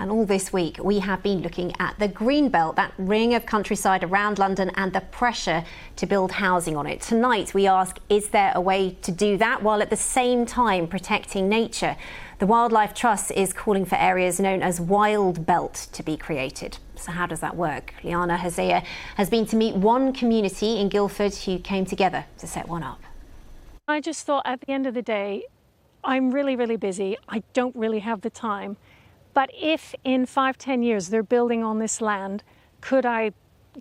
And all this week, we have been looking at the green belt, that ring of countryside around London, and the pressure to build housing on it. Tonight, we ask, is there a way to do that while at the same time protecting nature? The Wildlife Trust is calling for areas known as Wild Belt to be created. So how does that work? Leana Hosea has been to meet one community in Guildford who came together to set one up. I just thought at the end of the day, I'm really, really busy. I don't really have the time. But if in 5-10 years they're building on this land, could I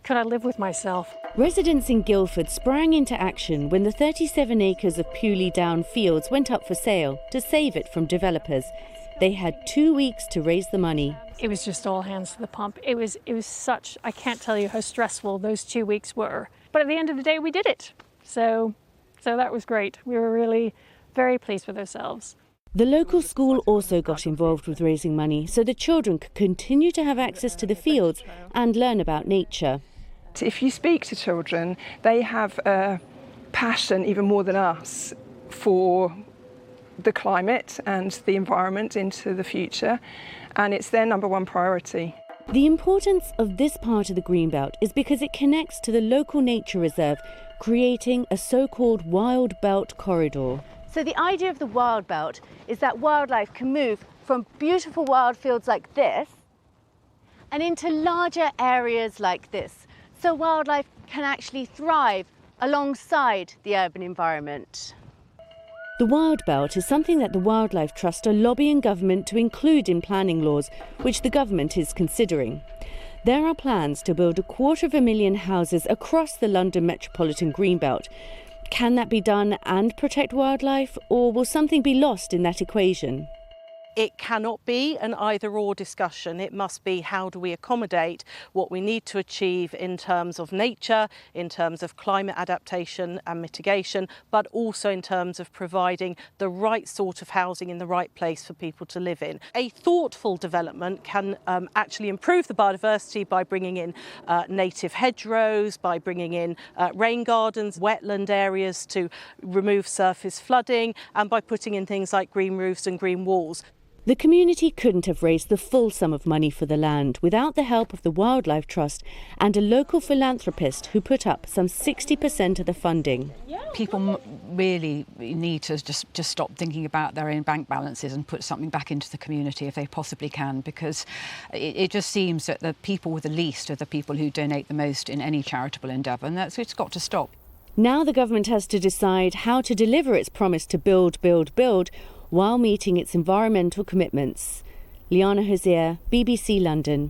live with myself? Residents in Guildford sprang into action when the 37 acres of Pewley Down fields went up for sale to save it from developers. They had 2 weeks to raise the money. It was just all hands to the pump. It was such, I can't tell you how stressful those 2 weeks were. But at the end of the day, we did it. So that was great. We were really very pleased with ourselves. The local school also got involved with raising money so the children could continue to have access to the fields and learn about nature. If you speak to children, they have a passion, even more than us, for the climate and the environment into the future, and it's their number one priority. The importance of this part of the Greenbelt is because it connects to the local nature reserve, creating a so-called Wild Belt corridor. So the idea of the Wild Belt is that wildlife can move from beautiful wild fields like this and into larger areas like this. So wildlife can actually thrive alongside the urban environment. The Wild Belt is something that the Wildlife Trust are lobbying government to include in planning laws, which the government is considering. There are plans to build 250,000 houses across the London metropolitan Greenbelt. Can that be done and protect wildlife, or will something be lost in that equation? It cannot be an either-or discussion. It must be, how do we accommodate what we need to achieve in terms of nature, in terms of climate adaptation and mitigation, but also in terms of providing the right sort of housing in the right place for people to live in. A thoughtful development can actually improve the biodiversity by bringing in native hedgerows, by bringing in rain gardens, wetland areas to remove surface flooding, and by putting in things like green roofs and green walls. The community couldn't have raised the full sum of money for the land without the help of the Wildlife Trust and a local philanthropist who put up some 60% of the funding. People really need to just stop thinking about their own bank balances and put something back into the community if they possibly can, because it just seems that the people with the least are the people who donate the most in any charitable endeavour, and it's got to stop. Now the government has to decide how to deliver its promise to build, build, build, while meeting its environmental commitments. Leana Hosea, BBC London.